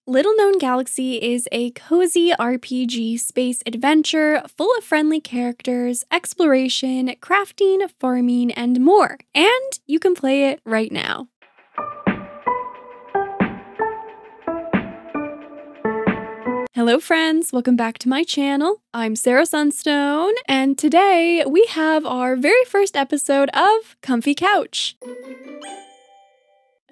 Little Known Galaxy is a cozy RPG space adventure full of friendly characters, exploration, crafting, farming, and more. And you can play it right now. Hello friends, welcome back to my channel. I'm Sarah Sunstone, and today we have our very first episode of Comfy Couch,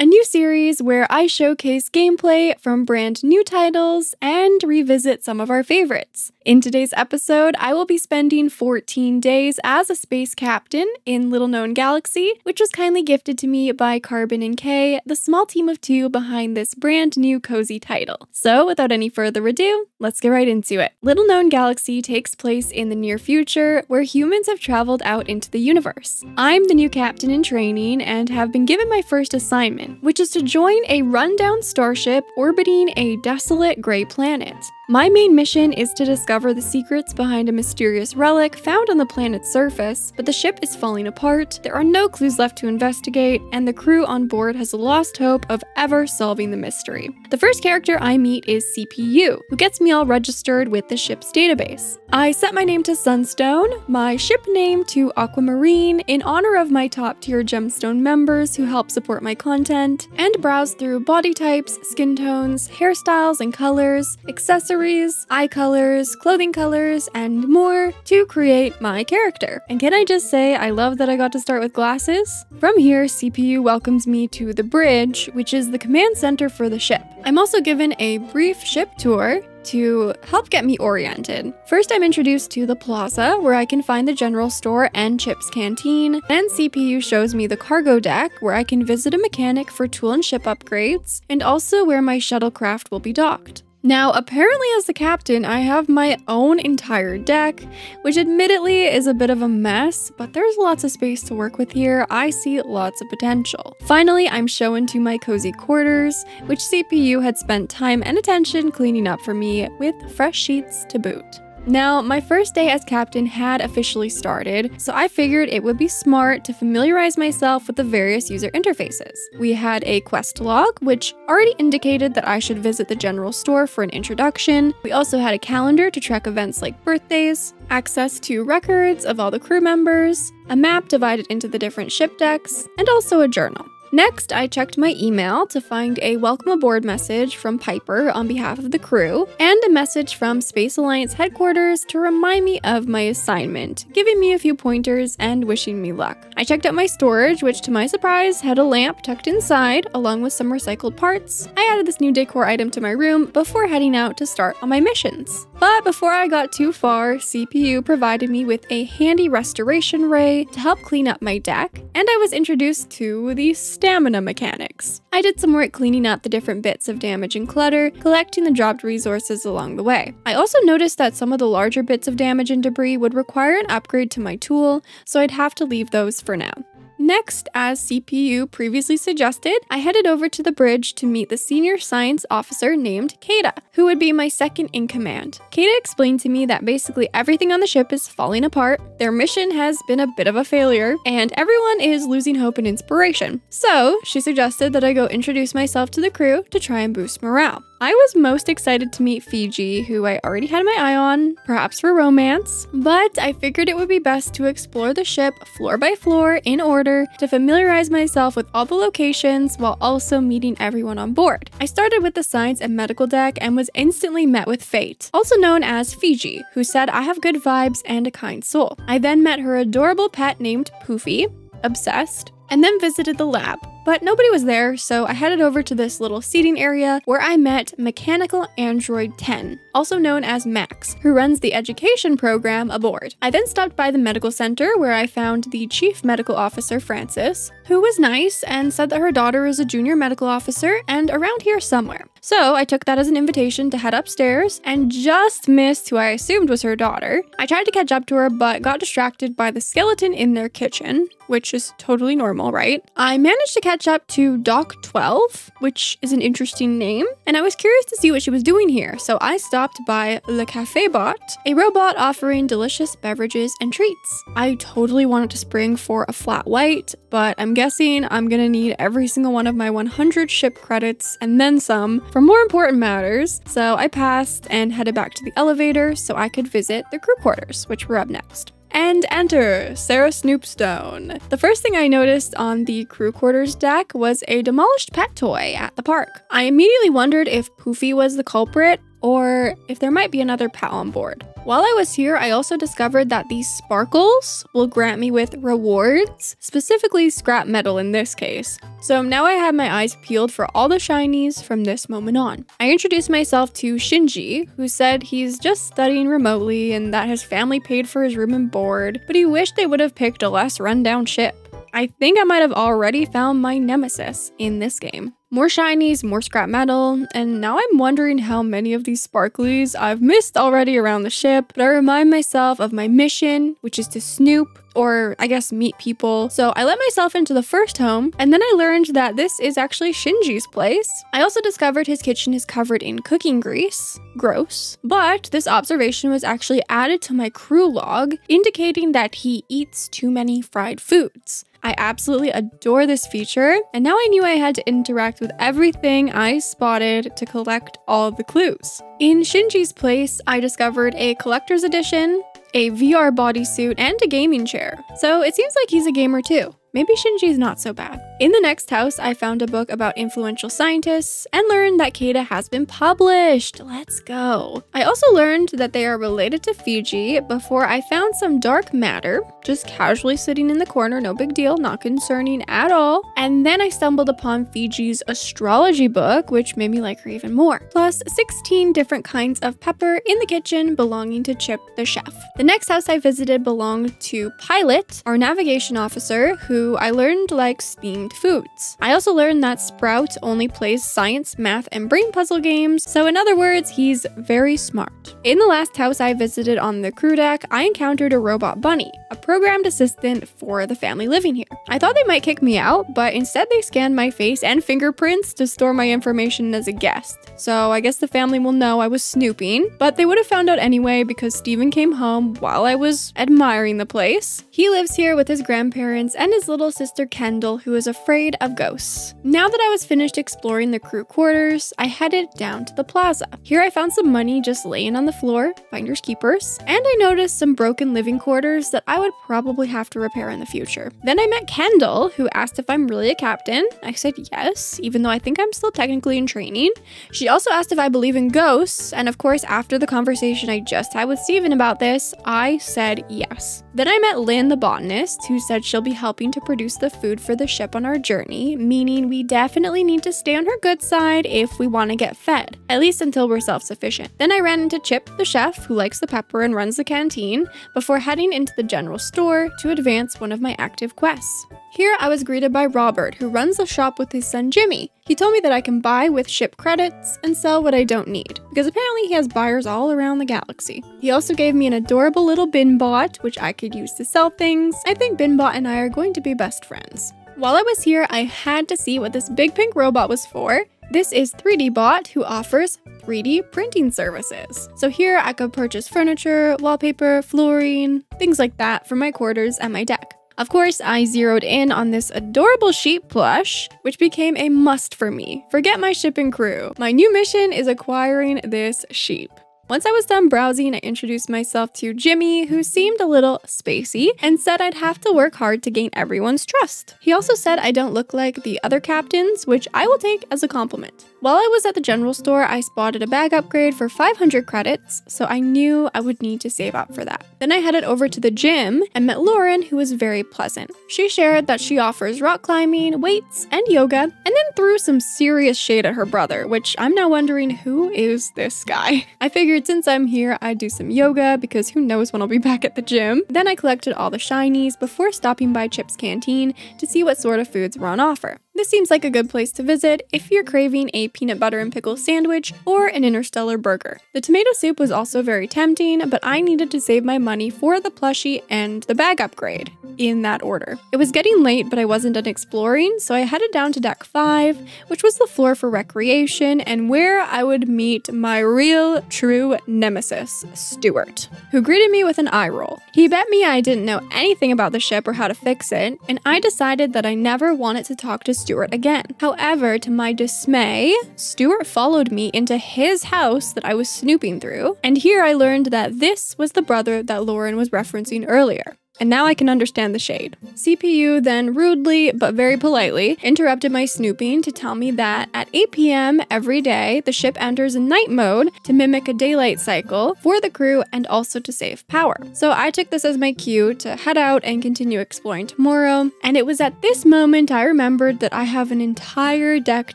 a new series where I showcase gameplay from brand new titles and revisit some of our favorites. In today's episode, I will be spending 14 days as a space captain in Little Known Galaxy, which was kindly gifted to me by Carbon and Kay, the small team of two behind this brand new cozy title. So without any further ado, let's get right into it. Little Known Galaxy takes place in the near future, where humans have traveled out into the universe. I'm the new captain in training and have been given my first assignment, which is to join a rundown starship orbiting a desolate gray planet. My main mission is to discover the secrets behind a mysterious relic found on the planet's surface, but the ship is falling apart, there are no clues left to investigate, and the crew on board has lost hope of ever solving the mystery. The first character I meet is CPU, who gets me all registered with the ship's database. I set my name to Sunstone, my ship name to Aquamarine in honor of my top-tier gemstone members who help support my content, and browse through body types, skin tones, hairstyles and colors, accessories, eye colors, clothing colors, and more to create my character. And can I just say, I love that I got to start with glasses? From here, CPU welcomes me to the bridge, which is the command center for the ship. I'm also given a brief ship tour to help get me oriented. First, I'm introduced to the plaza, where I can find the general store and Chip's canteen. Then CPU shows me the cargo deck, where I can visit a mechanic for tool and ship upgrades, and also where my shuttlecraft will be docked. Now, apparently as the captain, I have my own entire deck, which admittedly is a bit of a mess, but there's lots of space to work with here. I see lots of potential. Finally, I'm shown to my cozy quarters, which CPU had spent time and attention cleaning up for me with fresh sheets to boot. Now, my first day as captain had officially started, so I figured it would be smart to familiarize myself with the various user interfaces. We had a quest log, which already indicated that I should visit the general store for an introduction. We also had a calendar to track events like birthdays, access to records of all the crew members, a map divided into the different ship decks, and also a journal. Next, I checked my email to find a welcome aboard message from Piper on behalf of the crew, and a message from Space Alliance headquarters to remind me of my assignment, giving me a few pointers and wishing me luck. I checked out my storage, which to my surprise had a lamp tucked inside, along with some recycled parts. I added this new decor item to my room before heading out to start on my missions. But before I got too far, CPU provided me with a handy restoration ray to help clean up my deck, and I was introduced to the stamina mechanics. I did some work cleaning up the different bits of damage and clutter, collecting the dropped resources along the way. I also noticed that some of the larger bits of damage and debris would require an upgrade to my tool, so I'd have to leave those for now. Next, as CPU previously suggested, I headed over to the bridge to meet the senior science officer named Kata, who would be my second in command. Kata explained to me that basically everything on the ship is falling apart, their mission has been a bit of a failure, and everyone is losing hope and inspiration. So, she suggested that I go introduce myself to the crew to try and boost morale. I was most excited to meet Fiji, who I already had my eye on, perhaps for romance, but I figured it would be best to explore the ship floor by floor in order to familiarize myself with all the locations while also meeting everyone on board. I started with the science and medical deck and was instantly met with Fate, also known as Fiji, who said I have good vibes and a kind soul. I then met her adorable pet named Poofy, obsessed, and then visited the lab. But nobody was there, so I headed over to this little seating area where I met Mechanical Android 10, also known as Max, who runs the education program aboard. I then stopped by the medical center where I found the chief medical officer, Francis, who was nice and said that her daughter is a junior medical officer and around here somewhere. So I took that as an invitation to head upstairs and just missed who I assumed was her daughter. I tried to catch up to her but got distracted by the skeleton in their kitchen, which is totally normal, right? I managed to catch catch up to Doc 12, which is an interesting name, and I was curious to see what she was doing here, so I stopped by Le Café Bot, a robot offering delicious beverages and treats. I totally wanted to spring for a flat white, but I'm guessing I'm gonna need every single one of my 100 ship credits and then some for more important matters, so I passed and headed back to the elevator so I could visit the crew quarters, which were up next. And enter Sarah Snoopstone. The first thing I noticed on the crew quarters deck was a demolished pet toy at the park. I immediately wondered if Poofy was the culprit or if there might be another pet on board. While I was here, I also discovered that these sparkles will grant me with rewards, specifically scrap metal in this case. So now I have my eyes peeled for all the shinies from this moment on. I introduced myself to Shinji, who said he's just studying remotely and that his family paid for his room and board, but he wished they would have picked a less rundown ship. I think I might have already found my nemesis in this game. More shinies, more scrap metal, and now I'm wondering how many of these sparklies I've missed already around the ship, but I remind myself of my mission, which is to snoop, or I guess meet people. So I let myself into the first home, and then I learned that this is actually Shinji's place. I also discovered his kitchen is covered in cooking grease. Gross. But this observation was actually added to my crew log, indicating that he eats too many fried foods. I absolutely adore this feature, and now I knew I had to interact with everything I spotted to collect all the clues. In Shinji's place, I discovered a collector's edition, a VR bodysuit, and a gaming chair. So it seems like he's a gamer too. Maybe Shinji's not so bad. In the next house, I found a book about influential scientists and learned that Kata has been published. Let's go. I also learned that they are related to Fiji before I found some dark matter, just casually sitting in the corner, no big deal, not concerning at all. And then I stumbled upon Fiji's astrology book, which made me like her even more. Plus 16 different kinds of pepper in the kitchen belonging to Chip the chef. The next house I visited belonged to Pilot, our navigation officer, who I learned likes steamed foods. I also learned that Sprout only plays science, math, and brain puzzle games, so in other words, he's very smart. In the last house I visited on the crew deck, I encountered a robot bunny, a programmed assistant for the family living here. I thought they might kick me out, but instead they scanned my face and fingerprints to store my information as a guest. So I guess the family will know I was snooping, but they would have found out anyway because Steven came home while I was admiring the place. He lives here with his grandparents and his little sister Kendall, who is afraid of ghosts. Now that I was finished exploring the crew quarters, I headed down to the plaza. Here I found some money just laying on the floor, finders keepers, and I noticed some broken living quarters that I would probably have to repair in the future. Then I met Kendall, who asked if I'm really a captain. I said yes, even though I think I'm still technically in training. She also asked if I believe in ghosts, and of course after the conversation I just had with Steven about this, I said yes. Then I met Lynn, the botanist, who said she'll be helping to produce the food for the ship on our journey, meaning we definitely need to stay on her good side if we want to get fed, at least until we're self-sufficient. Then I ran into Chip, the chef, who likes the pepper and runs the canteen, before heading into the general store to advance one of my active quests. Here I was greeted by Robert, who runs the shop with his son Jimmy. He told me that I can buy with ship credits and sell what I don't need, because apparently he has buyers all around the galaxy. He also gave me an adorable little bin bot, which I could use to sell things. I think Binbot and I are going to be best friends. While I was here, I had to see what this big pink robot was for. This is 3D Bot, who offers 3D printing services. So here I could purchase furniture, wallpaper, flooring, things like that for my quarters and my deck. Of course, I zeroed in on this adorable sheep plush, which became a must for me. Forget my ship and crew. My new mission is acquiring this sheep. Once I was done browsing, I introduced myself to Jimmy, who seemed a little spacey, and said I'd have to work hard to gain everyone's trust. He also said I don't look like the other captains, which I will take as a compliment. While I was at the general store, I spotted a bag upgrade for 500 credits, so I knew I would need to save up for that. Then I headed over to the gym and met Lauren, who was very pleasant. She shared that she offers rock climbing, weights, and yoga, and then threw some serious shade at her brother, which I'm now wondering, who is this guy? I figured since I'm here, I'd do some yoga because who knows when I'll be back at the gym. Then I collected all the shinies before stopping by Chip's canteen to see what sort of foods were on offer. This seems like a good place to visit if you're craving a peanut butter and pickle sandwich or an interstellar burger. The tomato soup was also very tempting, but I needed to save my money for the plushie and the bag upgrade, in that order. It was getting late, but I wasn't done exploring, so I headed down to deck 5, which was the floor for recreation and where I would meet my real, true nemesis, Stuart, who greeted me with an eye roll. He bet me I didn't know anything about the ship or how to fix it, and I decided that I never wanted to talk to Stuart again. However, to my dismay, Stuart followed me into his house that I was snooping through, and here I learned that this was the brother that Lauren was referencing earlier. And now I can understand the shade. CPU then rudely, but very politely, interrupted my snooping to tell me that at 8 p.m. every day, the ship enters in night mode to mimic a daylight cycle for the crew and also to save power. So I took this as my cue to head out and continue exploring tomorrow, and it was at this moment I remembered that I have an entire deck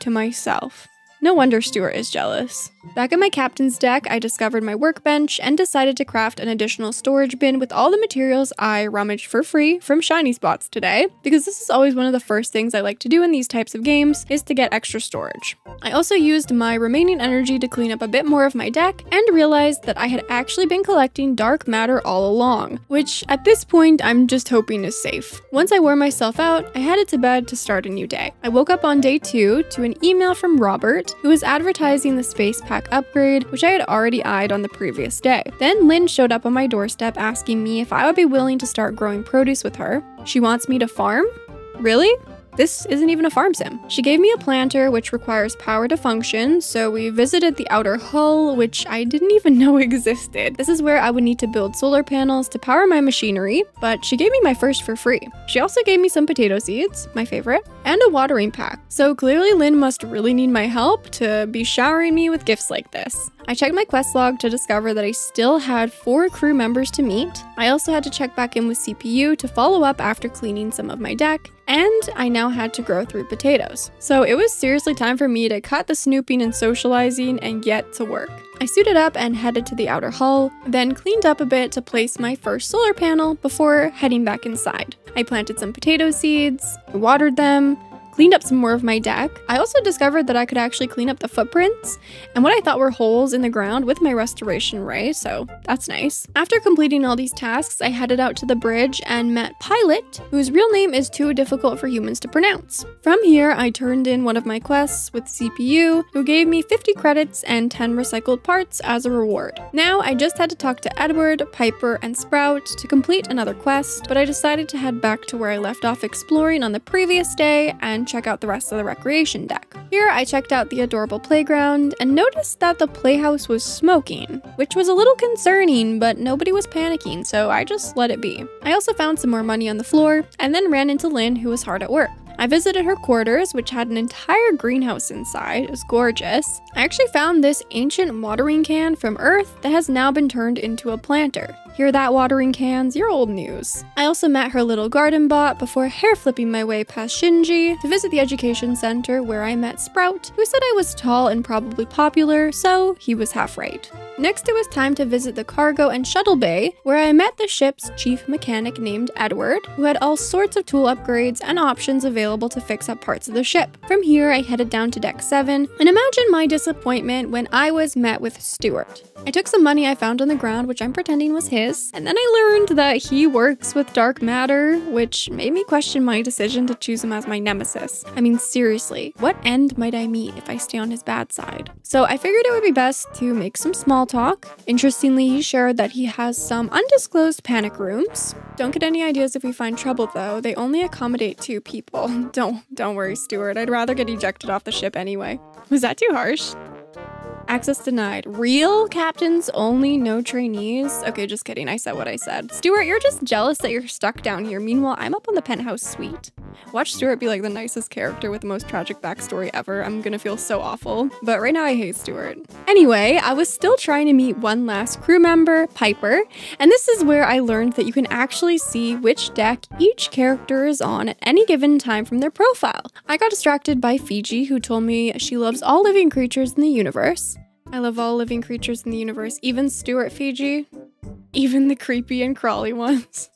to myself. No wonder Stuart is jealous. Back at my captain's deck, I discovered my workbench and decided to craft an additional storage bin with all the materials I rummaged for free from shiny spots today, because this is always one of the first things I like to do in these types of games, is to get extra storage. I also used my remaining energy to clean up a bit more of my deck and realized that I had actually been collecting dark matter all along, which at this point I'm just hoping is safe. Once I wore myself out, I headed to bed to start a new day. I woke up on day 2 to an email from Robert, who was advertising the space pack upgrade, which I had already eyed on the previous day. Then Lynn showed up on my doorstep asking me if I would be willing to start growing produce with her. She wants me to farm? Really? This isn't even a farm sim. She gave me a planter, which requires power to function, so we visited the outer hull, which I didn't even know existed. This is where I would need to build solar panels to power my machinery, but she gave me my first for free. She also gave me some potato seeds, my favorite, and a watering pack. So clearly Lynn must really need my help to be showering me with gifts like this. I checked my quest log to discover that I still had 4 crew members to meet. I also had to check back in with CPU to follow up after cleaning some of my deck, and I now had to grow 3 potatoes. So it was seriously time for me to cut the snooping and socializing and get to work. I suited up and headed to the outer hull, then cleaned up a bit to place my first solar panel before heading back inside. I planted some potato seeds, watered them, cleaned up some more of my deck. I also discovered that I could actually clean up the footprints and what I thought were holes in the ground with my restoration ray, so that's nice. After completing all these tasks, I headed out to the bridge and met Pilot, whose real name is too difficult for humans to pronounce. From here, I turned in one of my quests with CPU, who gave me 50 credits and 10 recycled parts as a reward. Now, I just had to talk to Edward, Piper, and Sprout to complete another quest, but I decided to head back to where I left off exploring on the previous day and check out the rest of the recreation deck. Here I checked out the adorable playground and noticed that the playhouse was smoking, which was a little concerning, but nobody was panicking, so I just let it be. I also found some more money on the floor and then ran into Lynn, who was hard at work. I visited her quarters, which had an entire greenhouse inside. It was gorgeous. I actually found this ancient watering can from Earth that has now been turned into a planter. Hear that, watering cans? You're old news. I also met her little garden bot before hair flipping my way past Shinji to visit the education center, where I met Sprout, who said I was tall and probably popular, so he was half right. Next, it was time to visit the cargo and shuttle bay, where I met the ship's chief mechanic named Edward, who had all sorts of tool upgrades and options available to fix up parts of the ship. From here, I headed down to deck 7, and imagine my disappointment when I was met with Stuart. I took some money I found on the ground, which I'm pretending was his, and then I learned that he works with dark matter, which made me question my decision to choose him as my nemesis. I mean, seriously, what end might I meet if I stay on his bad side? So I figured it would be best to make some small talk. Interestingly, he shared that he has some undisclosed panic rooms. Don't get any ideas if we find trouble though, they only accommodate 2 people. Don't worry, Stuart, I'd rather get ejected off the ship anyway. Was that too harsh? Access denied. Real captains only, no trainees? Okay, just kidding, I said what I said. Stuart, you're just jealous that you're stuck down here. Meanwhile, I'm up on the penthouse suite. Watch Stuart be like the nicest character with the most tragic backstory ever. I'm gonna feel so awful. But right now I hate Stuart. Anyway, I was still trying to meet one last crew member, Piper, and this is where I learned that you can actually see which deck each character is on at any given time from their profile. I got distracted by Fiji, who told me she loves all living creatures in the universe. I love all living creatures in the universe, even Stuart, Fiji, even the creepy and crawly ones.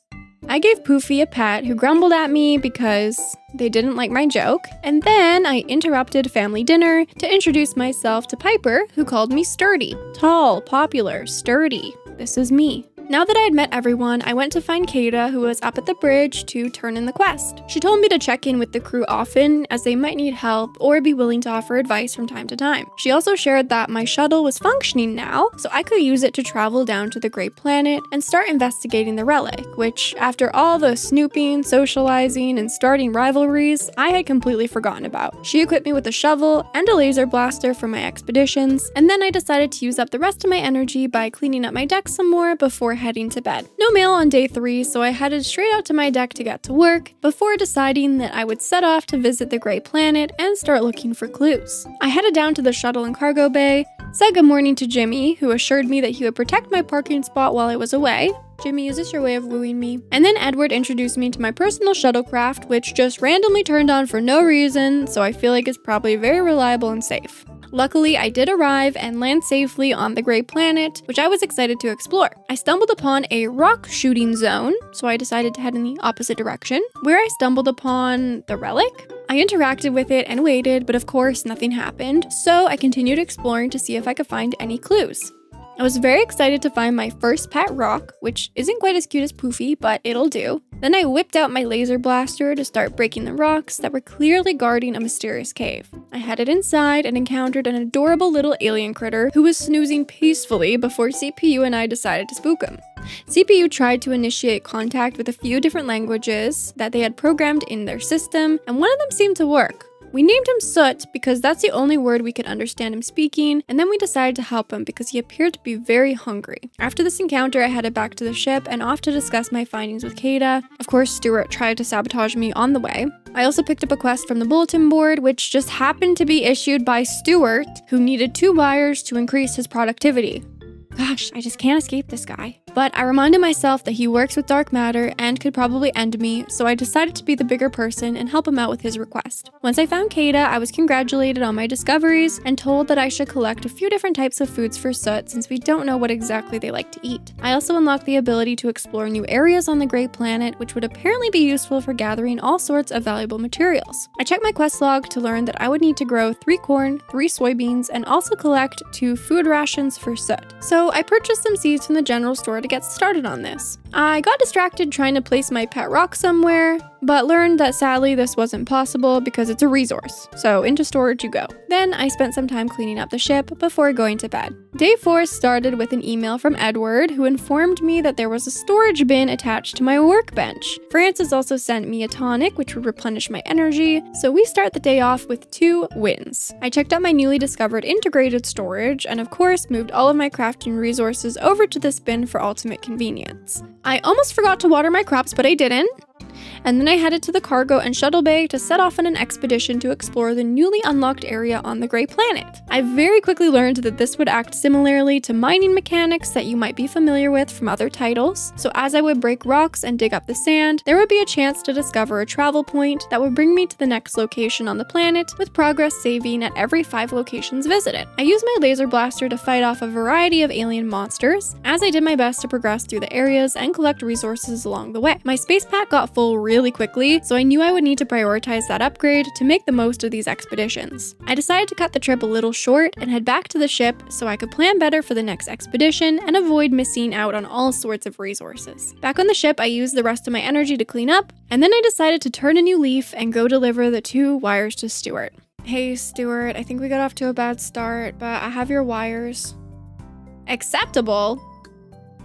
I gave Poofy a pet who grumbled at me because They didn't like my joke, and then I interrupted family dinner to introduce myself to Piper, who called me sturdy. Tall, popular, sturdy. This is me. Now that I had met everyone, I went to find Kata, who was up at the bridge, to turn in the quest. She told me to check in with the crew often, as they might need help or be willing to offer advice from time to time. She also shared that my shuttle was functioning now, so I could use it to travel down to the Great Planet and start investigating the relic, which, after all the snooping, socializing, and starting rivalries, I had completely forgotten about. She equipped me with a shovel and a laser blaster for my expeditions, and then I decided to use up the rest of my energy by cleaning up my deck some more before heading to bed. No mail on day 3, so I headed straight out to my deck to get to work before deciding that I would set off to visit the Great Planet and start looking for clues. I headed down to the shuttle and cargo bay, said good morning to Jimmy, who assured me that he would protect my parking spot while I was away. Jimmy, is this your way of wooing me? And then Edward introduced me to my personal shuttlecraft, which just randomly turned on for no reason, so I feel like it's probably very reliable and safe. Luckily, I did arrive and land safely on the Great Planet, which I was excited to explore. I stumbled upon a rock shooting zone, so I decided to head in the opposite direction, where I stumbled upon the relic. I interacted with it and waited, but of course nothing happened, so I continued exploring to see if I could find any clues. I was very excited to find my first pet rock, which isn't quite as cute as Poofy, but it'll do. Then I whipped out my laser blaster to start breaking the rocks that were clearly guarding a mysterious cave. I headed inside and encountered an adorable little alien critter who was snoozing peacefully before CPU and I decided to spook him. CPU tried to initiate contact with a few different languages that they had programmed in their system, and one of them seemed to work. We named him Soot because that's the only word we could understand him speaking, and then we decided to help him because he appeared to be very hungry. After this encounter, I headed back to the ship and off to discuss my findings with Kata. Of course, Stuart tried to sabotage me on the way. I also picked up a quest from the bulletin board, which just happened to be issued by Stuart, who needed 2 wires to increase his productivity. Gosh, I just can't escape this guy. But I reminded myself that he works with dark matter and could probably end me, so I decided to be the bigger person and help him out with his request. Once I found Kata, I was congratulated on my discoveries and told that I should collect a few different types of foods for Soot since we don't know what exactly they like to eat. I also unlocked the ability to explore new areas on the Great Planet, which would apparently be useful for gathering all sorts of valuable materials. I checked my quest log to learn that I would need to grow 3 corn, 3 soybeans, and also collect 2 food rations for Soot. So I purchased some seeds from the general store to get started on this. I got distracted trying to place my pet rock somewhere, but learned that sadly this wasn't possible because it's a resource, so into storage you go. Then I spent some time cleaning up the ship before going to bed. Day 4 started with an email from Edward, who informed me that there was a storage bin attached to my workbench. Francis also sent me a tonic, which would replenish my energy, so we start the day off with 2 wins. I checked out my newly discovered integrated storage, and of course moved all of my crafting resources over to this bin for ultimate convenience. I almost forgot to water my crops, but I didn't. And then I headed to the cargo and shuttle bay to set off on an expedition to explore the newly unlocked area on the Great Planet. I very quickly learned that this would act similarly to mining mechanics that you might be familiar with from other titles, so as I would break rocks and dig up the sand, there would be a chance to discover a travel point that would bring me to the next location on the planet, with progress saving at every 5 locations visited. I used my laser blaster to fight off a variety of alien monsters, as I did my best to progress through the areas and collect resources along the way. My space pack got full really quickly, so I knew I would need to prioritize that upgrade to make the most of these expeditions. I decided to cut the trip a little short and head back to the ship so I could plan better for the next expedition and avoid missing out on all sorts of resources. Back on the ship, I used the rest of my energy to clean up, and then I decided to turn a new leaf and go deliver the 2 wires to Stuart. Hey Stuart, I think we got off to a bad start, but I have your wires. Acceptable?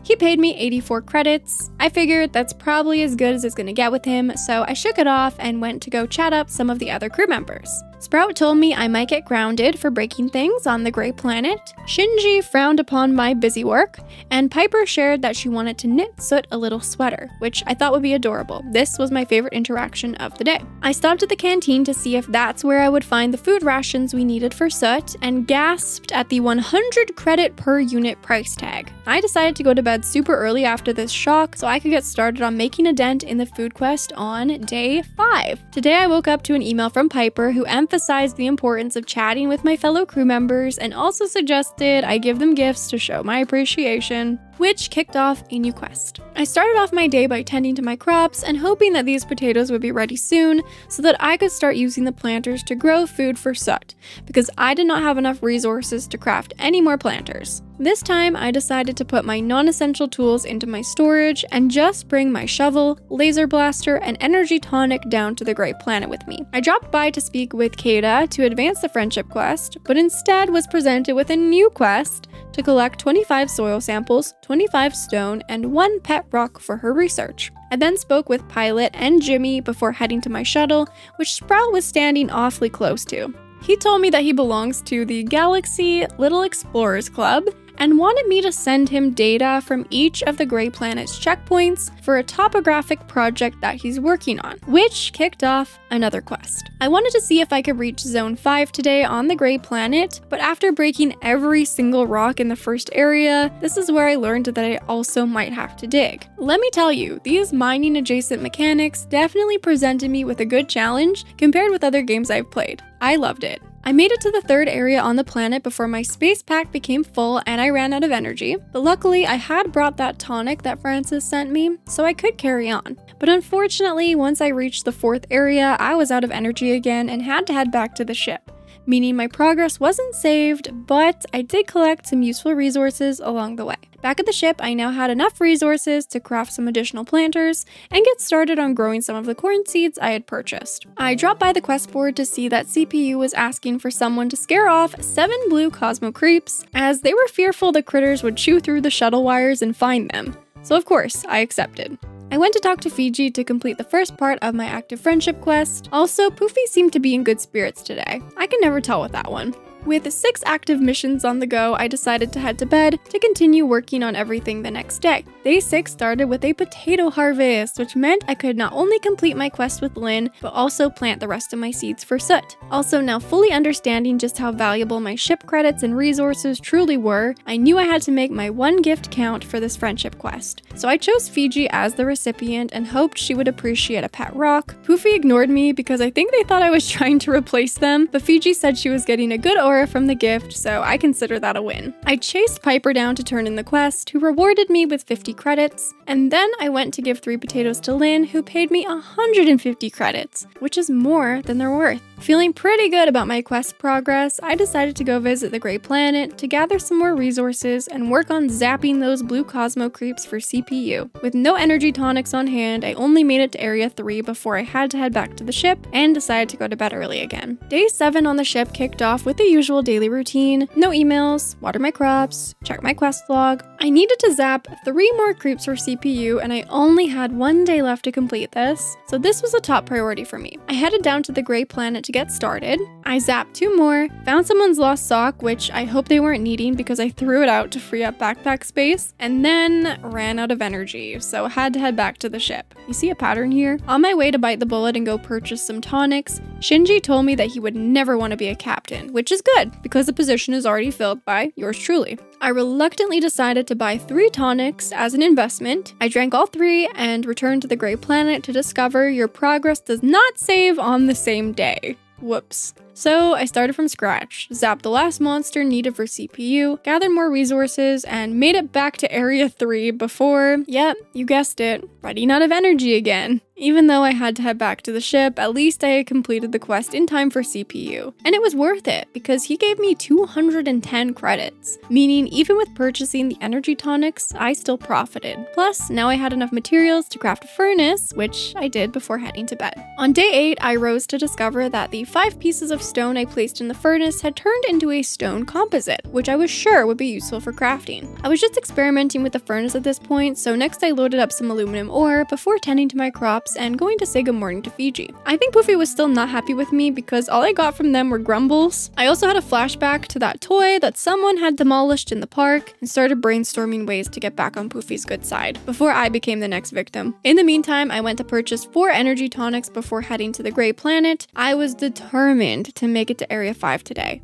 He paid me 84 credits. I figured that's probably as good as it's gonna get with him, so I shook it off and went to go chat up some of the other crew members. Sprout told me I might get grounded for breaking things on the Great Planet. Shinji frowned upon my busy work, and Piper shared that she wanted to knit Soot a little sweater, which I thought would be adorable. This was my favorite interaction of the day. I stopped at the canteen to see if that's where I would find the food rations we needed for Soot, and gasped at the 100 credit per unit price tag. I decided to go to bed super early after this shock so I could get started on making a dent in the food quest on day 5. Today I woke up to an email from Piper who emphasized the importance of chatting with my fellow crew members and also suggested I give them gifts to show my appreciation. which kicked off a new quest. I started off my day by tending to my crops and hoping that these potatoes would be ready soon so that I could start using the planters to grow food for Soot, because I did not have enough resources to craft any more planters. This time, I decided to put my non-essential tools into my storage and just bring my shovel, laser blaster, and energy tonic down to the Great Planet with me. I dropped by to speak with Kada to advance the friendship quest, but instead was presented with a new quest to collect 25 soil samples, 25 stone, and 1 pet rock for her research. I then spoke with Pilot and Jimmy before heading to my shuttle, which Sprout was standing awfully close to. He told me that he belongs to the Galaxy Little Explorers Club and wanted me to send him data from each of the Grey Planet's checkpoints for a topographic project that he's working on, which kicked off another quest. I wanted to see if I could reach Zone 5 today on the Grey Planet, but after breaking every single rock in the first area, this is where I learned that I also might have to dig. Let me tell you, these mining adjacent mechanics definitely presented me with a good challenge compared with other games I've played. I loved it. I made it to the 3rd area on the planet before my space pack became full and I ran out of energy, but luckily I had brought that tonic that Francis sent me, so I could carry on. But unfortunately, once I reached the 4th area, I was out of energy again and had to head back to the ship, meaning my progress wasn't saved, but I did collect some useful resources along the way. Back at the ship, I now had enough resources to craft some additional planters and get started on growing some of the corn seeds I had purchased. I dropped by the quest board to see that CPU was asking for someone to scare off 7 blue Cosmo creeps, as they were fearful the critters would chew through the shuttle wires and find them. So of course, I accepted. I went to talk to Fiji to complete the first part of my active friendship quest. Also, Poofy seemed to be in good spirits today. I can never tell with that one. With 6 active missions on the go, I decided to head to bed to continue working on everything the next day. Day 6 started with a potato harvest, which meant I could not only complete my quest with Lynn, but also plant the rest of my seeds for Soot. Also, now fully understanding just how valuable my ship credits and resources truly were, I knew I had to make my 1 gift count for this friendship quest. So I chose Fiji as the recipient and hoped she would appreciate a pet rock. Poofy ignored me because I think they thought I was trying to replace them, but Fiji said she was getting a good aura from the gift, so I consider that a win. I chased Piper down to turn in the quest, who rewarded me with 50 credits, and then I went to give 3 potatoes to Lynn, who paid me 150 credits, which is more than they're worth. Feeling pretty good about my quest progress, I decided to go visit the Grey Planet to gather some more resources and work on zapping those blue Cosmo creeps for CPU. With no energy tonics on hand, I only made it to Area 3 before I had to head back to the ship and decided to go to bed early again. Day 7 on the ship kicked off with the usual daily routine: no emails, water my crops, check my quest log. I needed to zap 3 more creeps for CPU and I only had 1 day left to complete this, so this was a top priority for me. I headed down to the Grey Planet to get started. I zapped 2 more, found someone's lost sock, which I hope they weren't needing because I threw it out to free up backpack space, and then ran out of energy, so had to head back to the ship. You see a pattern here? On my way to bite the bullet and go purchase some tonics, Shinji told me that he would never want to be a captain, which is good because the position is already filled by yours truly. I reluctantly decided to buy 3 tonics as an investment. I drank all 3 and returned to the Grey Planet to discover your progress does not save on the same day. Whoops. So I started from scratch, zapped the last monster needed for CPU, gathered more resources, and made it back to Area 3 before, yep, you guessed it, running out of energy again. Even though I had to head back to the ship, at least I had completed the quest in time for CPU. And it was worth it, because he gave me 210 credits, meaning even with purchasing the energy tonics, I still profited. Plus, now I had enough materials to craft a furnace, which I did before heading to bed. On day 8, I rose to discover that the 5 pieces of stone I placed in the furnace had turned into a stone composite, which I was sure would be useful for crafting. I was just experimenting with the furnace at this point, so next I loaded up some aluminum ore before tending to my crops and going to say good morning to Fiji. I think Poofy was still not happy with me because all I got from them were grumbles. I also had a flashback to that toy that someone had demolished in the park and started brainstorming ways to get back on Poofy's good side before I became the next victim. In the meantime, I went to purchase 4 energy tonics before heading to the Grey Planet. I was determined to make it to Area 5 today.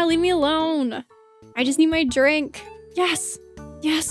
Leave me alone. I just need my drink. Yes,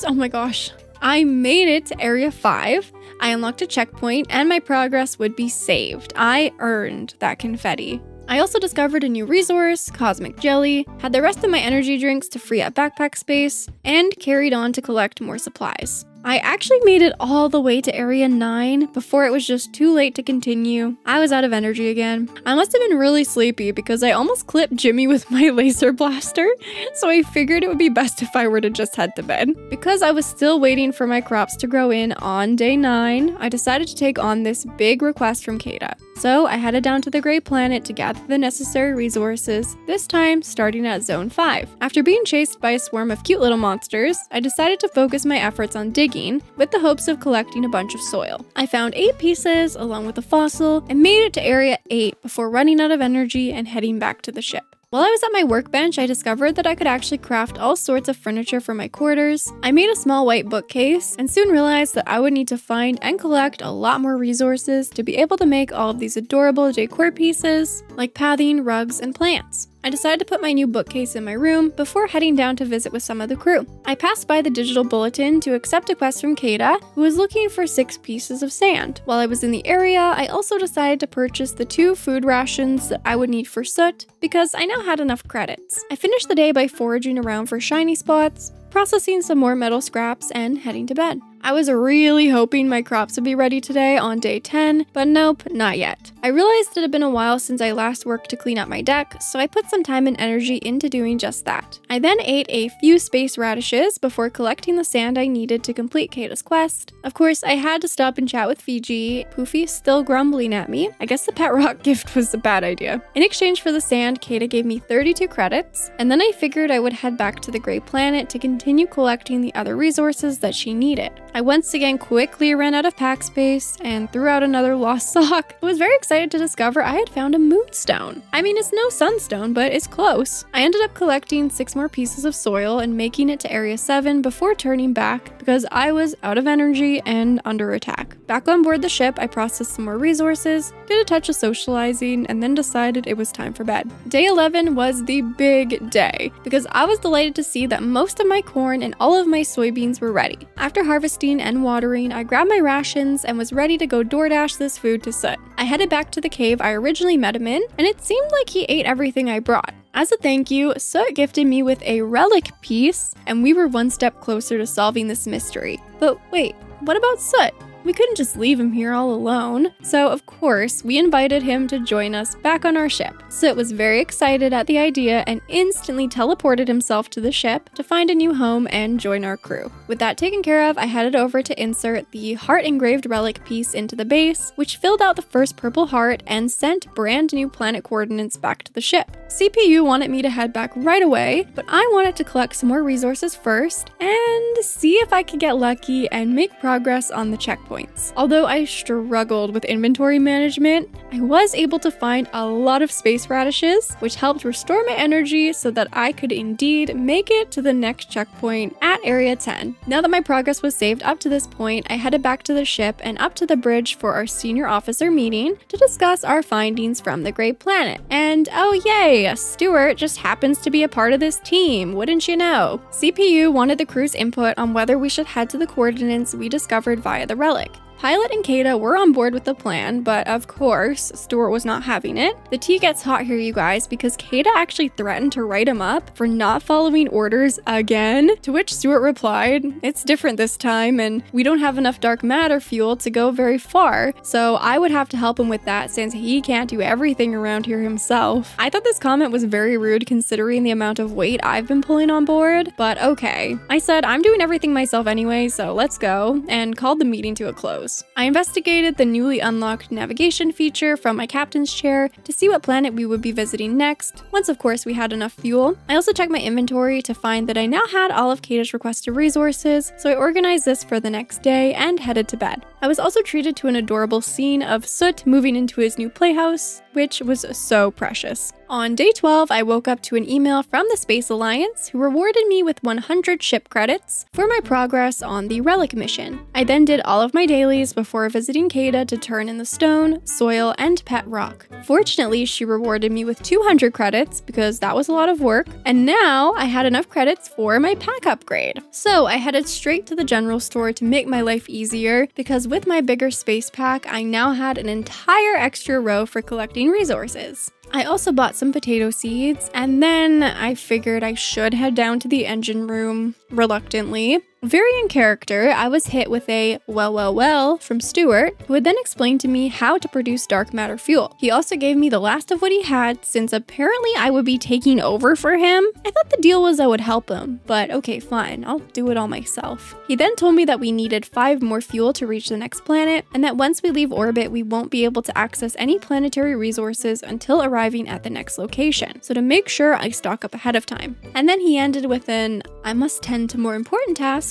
oh my gosh. I made it to Area 5. I unlocked a checkpoint and my progress would be saved. I earned that confetti. I also discovered a new resource, cosmic jelly, had the rest of my energy drinks to free up backpack space, and carried on to collect more supplies. I actually made it all the way to Area 9 before it was just too late to continue. I was out of energy again. I must have been really sleepy because I almost clipped Jimmy with my laser blaster, so I figured it would be best if I were to just head to bed. Because I was still waiting for my crops to grow in on day 9, I decided to take on this big request from Kata. So I headed down to the Gray Planet to gather the necessary resources, this time starting at Zone 5. After being chased by a swarm of cute little monsters, I decided to focus my efforts on digging with the hopes of collecting a bunch of soil. I found 8 pieces along with a fossil and made it to Area 8 before running out of energy and heading back to the ship. While I was at my workbench, I discovered that I could actually craft all sorts of furniture for my quarters. I made a small white bookcase and soon realized that I would need to find and collect a lot more resources to be able to make all of these adorable decor pieces like pathing, rugs, and plants. I decided to put my new bookcase in my room before heading down to visit with some of the crew. I passed by the digital bulletin to accept a quest from Kata, who was looking for 6 pieces of sand. While I was in the area, I also decided to purchase the 2 food rations that I would need for soot because I now had enough credits. I finished the day by foraging around for shiny spots, processing some more metal scraps, and heading to bed. I was really hoping my crops would be ready today on day 10, but nope, not yet. I realized it had been a while since I last worked to clean up my deck, so I put some time and energy into doing just that. I then ate a few space radishes before collecting the sand I needed to complete Kata's quest. Of course, I had to stop and chat with Fiji. Poofy's still grumbling at me. I guess the pet rock gift was a bad idea. In exchange for the sand, Kata gave me 32 credits, and then I figured I would head back to the Gray Planet to continue collecting the other resources that she needed. I once again quickly ran out of pack space and threw out another lost sock. I was very excited to discover I had found a moonstone. I mean, it's no sunstone, but it's close. I ended up collecting 6 more pieces of soil and making it to Area 7 before turning back because I was out of energy and under attack. Back on board the ship, I processed some more resources, did a touch of socializing, and then decided it was time for bed. Day 11 was the big day because I was delighted to see that most of my corn and all of my soybeans were ready. After harvesting and watering, I grabbed my rations and was ready to go DoorDash this food to Soot. I headed back to the cave I originally met him in, and it seemed like he ate everything I brought. As a thank you, Soot gifted me with a relic piece, and we were one step closer to solving this mystery. But wait, what about Soot? We couldn't just leave him here all alone, so of course, we invited him to join us back on our ship. Soot was very excited at the idea and instantly teleported himself to the ship to find a new home and join our crew. With that taken care of, I headed over to insert the heart-engraved relic piece into the base, which filled out the first purple heart and sent brand new planet coordinates back to the ship. CPU wanted me to head back right away, but I wanted to collect some more resources first and see if I could get lucky and make progress on the checkpoints. Although I struggled with inventory management, I was able to find a lot of space radishes, which helped restore my energy so that I could indeed make it to the next checkpoint at Area 10. Now that my progress was saved up to this point, I headed back to the ship and up to the bridge for our senior officer meeting to discuss our findings from the Gray Planet. And oh yay, Stuart just happens to be a part of this team, wouldn't you know? CPU wanted the crew's input on whether we should head to the coordinates we discovered via the relic. Pilot and Kata were on board with the plan, but of course, Stuart was not having it. The tea gets hot here, you guys, because Kata actually threatened to write him up for not following orders again, to which Stuart replied, "It's different this time, and we don't have enough dark matter fuel to go very far, so I would have to help him with that since he can't do everything around here himself." I thought this comment was very rude considering the amount of weight I've been pulling on board, but okay. I said I'm doing everything myself anyway, so let's go, and called the meeting to a close. I investigated the newly unlocked navigation feature from my captain's chair to see what planet we would be visiting next, once of course we had enough fuel. I also checked my inventory to find that I now had all of Kata's requested resources, so I organized this for the next day and headed to bed. I was also treated to an adorable scene of Soot moving into his new playhouse, which was so precious. On day 12, I woke up to an email from the Space Alliance, who rewarded me with 100 ship credits for my progress on the relic mission. I then did all of my dailies before visiting Kata to turn in the stone, soil, and pet rock. Fortunately, she rewarded me with 200 credits because that was a lot of work, and now I had enough credits for my pack upgrade. So I headed straight to the general store to make my life easier because with my bigger space pack, I now had an entire extra row for collecting resources. I also bought some potato seeds, and then I figured I should head down to the engine room, reluctantly. Very in character, I was hit with a well from Stuart, who would then explain to me how to produce dark matter fuel. He also gave me the last of what he had, since apparently I would be taking over for him. I thought the deal was I would help him, but okay, fine, I'll do it all myself. He then told me that we needed 5 more fuel to reach the next planet, and that once we leave orbit, we won't be able to access any planetary resources until arriving at the next location. So to make sure I stock up ahead of time. And then he ended with an I must tend to more important tasks,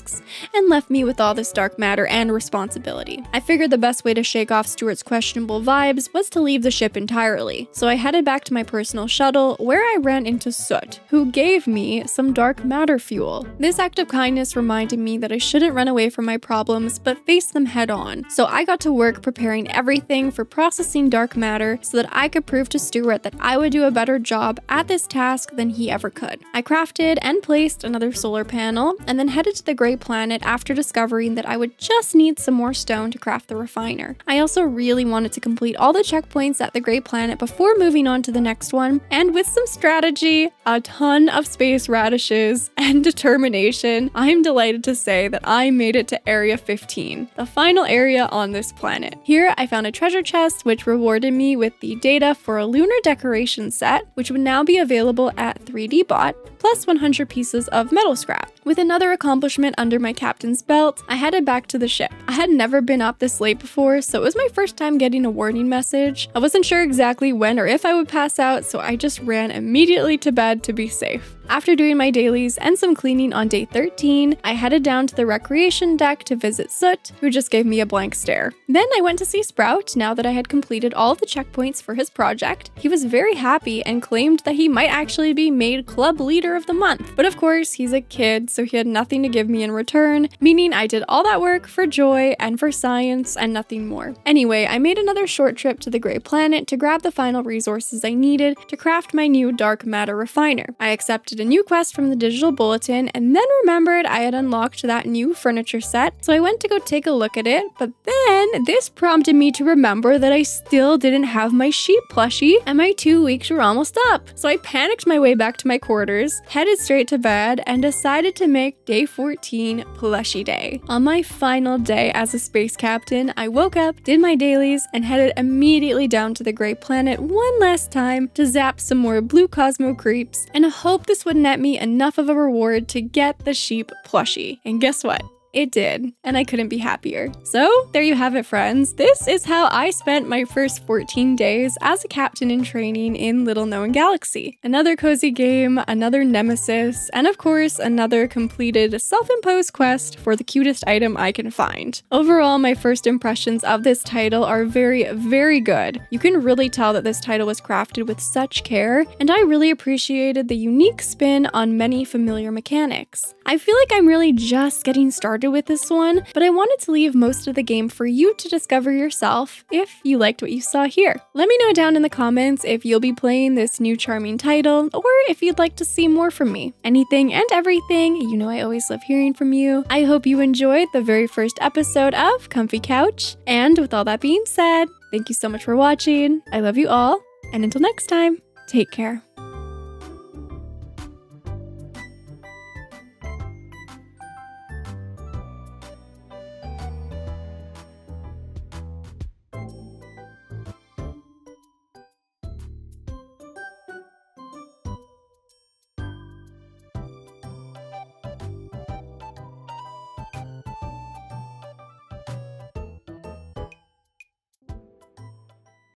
and left me with all this dark matter and responsibility. I figured the best way to shake off Stuart's questionable vibes was to leave the ship entirely, so I headed back to my personal shuttle, where I ran into Soot, who gave me some dark matter fuel. This act of kindness reminded me that I shouldn't run away from my problems, but face them head on, so I got to work preparing everything for processing dark matter so that I could prove to Stuart that I would do a better job at this task than he ever could. I crafted and placed another solar panel, and then headed to the Grey Planet after discovering that I would just need some more stone to craft the refiner. I also really wanted to complete all the checkpoints at the Grey Planet before moving on to the next one, and with some strategy, a ton of space radishes, and determination, I'm delighted to say that I made it to Area 15, the final area on this planet. Here, I found a treasure chest which rewarded me with the data for a lunar decoration set, which would now be available at 3D Bot, plus 100 pieces of metal scrap. With another accomplishment under my captain's belt, I headed back to the ship. I had never been up this late before, so it was my first time getting a warning message. I wasn't sure exactly when or if I would pass out, so I just ran immediately to bed to be safe. After doing my dailies and some cleaning on day 13, I headed down to the recreation deck to visit Soot, who just gave me a blank stare. Then I went to see Sprout now that I had completed all of the checkpoints for his project. He was very happy and claimed that he might actually be made Club Leader of the Month. But of course, he's a kid, so he had nothing to give me in return, meaning I did all that work for joy and for science and nothing more. Anyway, I made another short trip to the Grey Planet to grab the final resources I needed to craft my new dark matter refiner. I accepted a new quest from the digital bulletin, and then remembered I had unlocked that new furniture set, so I went to go take a look at it, but then this prompted me to remember that I still didn't have my sheep plushie, and my 2 weeks were almost up. So I panicked my way back to my quarters, headed straight to bed, and decided to make day 14 plushie day. On my final day as a space captain, I woke up, did my dailies, and headed immediately down to the Grey Planet one last time to zap some more blue Cosmo creeps, and I hope this would net me enough of a reward to get the sheep plushie. And guess what? It did, and I couldn't be happier. So there you have it, friends. This is how I spent my first 14 days as a captain in training in Little Known Galaxy. Another cozy game, another nemesis, and of course another completed self-imposed quest for the cutest item I can find. Overall, my first impressions of this title are very, very good. You can really tell that this title was crafted with such care, and I really appreciated the unique spin on many familiar mechanics. I feel like I'm really just getting started with this one, but I wanted to leave most of the game for you to discover yourself if you liked what you saw here. Let me know down in the comments if you'll be playing this new charming title, or if you'd like to see more from me. Anything and everything, you know I always love hearing from you. I hope you enjoyed the very first episode of Comfy Couch, and with all that being said, thank you so much for watching. I love you all, and until next time, take care.